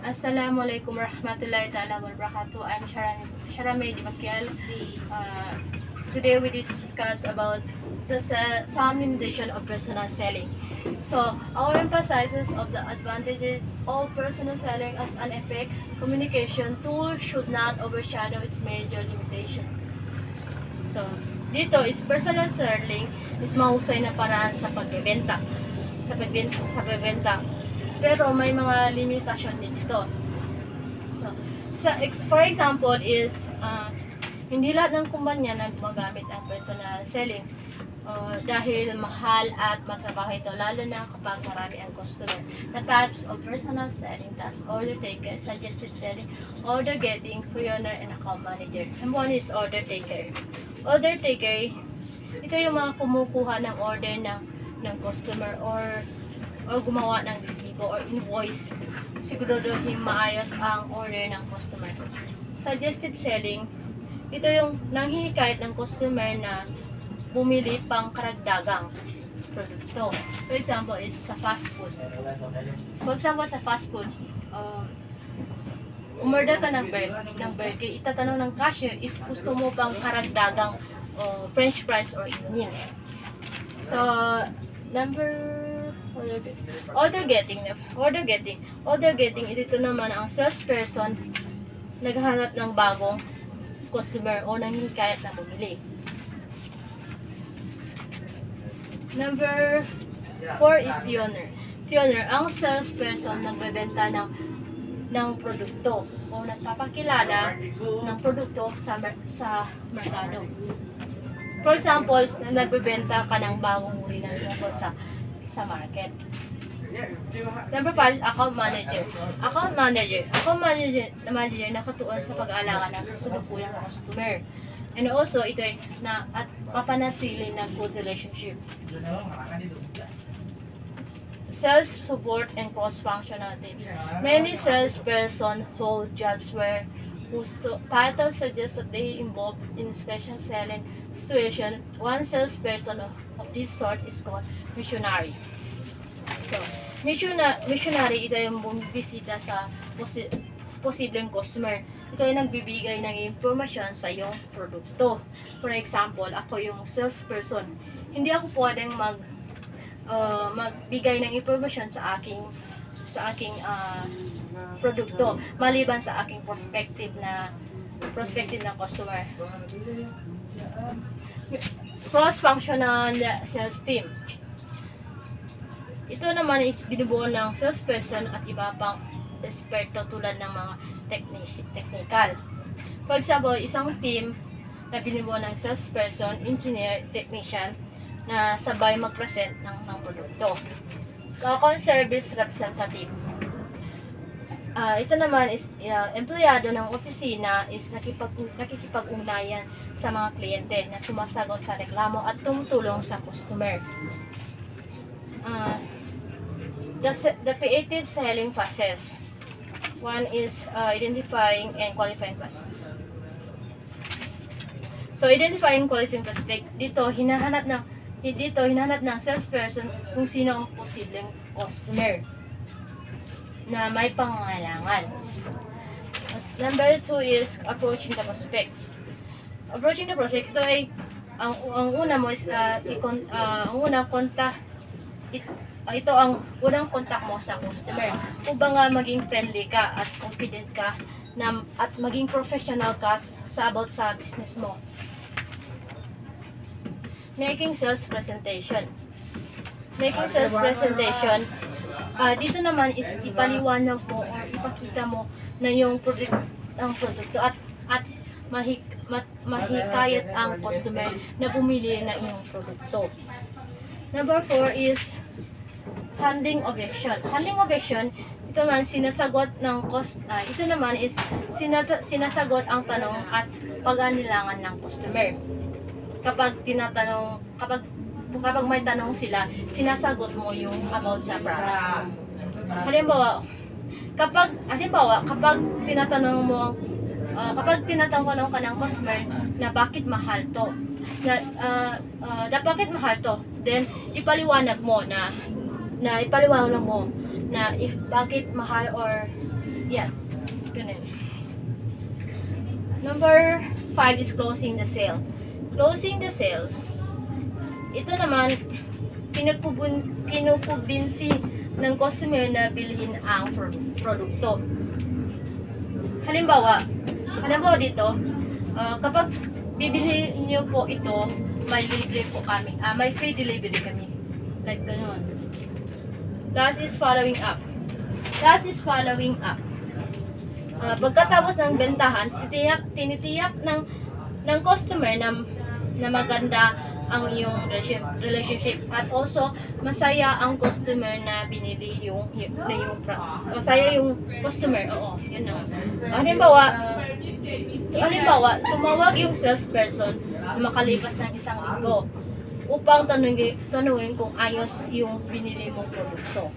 Assalamualaikum warahmatullahi ta'ala wabarakatuh. I'm Sharamay Dimakiel. Today we discuss about some limitation of personal selling. So, our emphasizes of the advantages of personal selling as an effective communication tool should not overshadow its major limitation. So, dito is personal selling is mahusay na paraan sa pagbebenta. Sa pagbebenta. Pero may mga limitasyon din ito. So, for example is hindi lahat ng kumpanya na gumagamit ang personal selling dahil mahal at matrabaho ito, lalo na kapag marami ang customer. The types of personal selling task: order taker, suggested selling, order getting, pre-owner, and account manager. And one is order taker. Order taker, ito yung mga kumukuha ng order ng customer or gumawa ng resibo or invoice, siguraduhin maayos ang order ng customer. Suggested selling, ito yung nanghihikayat ng customer na bumili pang karagdagang produkto. For example is sa fast food. For example sa fast food, umorder ka ng burger, itatanong ng cashier if gusto mo pang karagdagang french fries or onion. So, order getting, ito naman ang salesperson naghahanap ng bagong customer o nanghihikayat na bumili. Number 4 is pioneer. Pioneer, ang salesperson nagbebenta ng produkto o nagpapakilala ng produkto sa merkado. For example, nagbebenta ka ng bagong uri ng sabon sa market. Number 5 is account manager. Account manager nakatuon sa pag-aalaga ng kasalukuyang customer. And also, ito ay at papanatili ng good relationship. Sales support and cross-functional teams. Many salesperson hold jobs whose title suggests that they involved in special selling situation. One salesperson of this sort is called missionary. So, missionary, ito yung bumisita sa posibleng customer. Ito ay nagbibigay ng impormasyon sa iyong produkto. For example, ako yung salesperson. Hindi ako pwedeng magbigay ng impormasyon sa aking produkto maliban sa aking prospective na customer. Cross-functional sales team. Ito naman is binubuo ng salesperson at iba pang eksperto tulad ng mga technical. For example, isang team na binubuo ng salesperson, engineer, technician na sabay mag-present ng produkto. Account service representative. Ito naman is empleyado ng opisina is nakikipag-ugnayan sa mga kliyente na sumasagot sa reklamo at tumutulong sa customer. The creative selling process. One is identifying and qualifying prospect. So, identifying qualifying prospect, dito hinahanap ng salesperson kung sino ang posibleng customer na may pangangailangan. Number 2 is approaching the prospect. Approaching the prospect, ito ay ang una mo is ito ang unang kontak mo sa customer upang maging friendly ka at confident ka at maging professional ka about sa business mo. Making sales presentation. Dito naman is ipaliwanag mo or ipakita mo na yung produkto at mahikayat ang customer na bumili ng iyong produkto. Number 4 is handling objection. Handling objection, ito naman sinasagot ang tanong at pag-anilangan ng customer. Kapag may tanong sila, sinasagot mo yung about sa product. Halimbawa, kapag tinatanong ka ng customer na bakit mahal to, then ipaliwanag mo na if bakit mahal or Yan. Ganun. Number 5 is closing the sale. Closing the sales. Ito naman, kinukubinsi ng customer na bilhin ang produkto. Halimbawa dito, kapag bibili niyo po ito, may libre po kami. May free delivery kami. Like ganun. Last is following up. Pagkatapos ng bentahan, tinitiyak ng customer na maganda ang iyong relationship at also masaya ang customer na binili masaya yung customer. Oo, yun na. Halimbawa, tumawag yung salesperson makalipas ng isang linggo upang tanungin kung ayos yung binili mong produkto.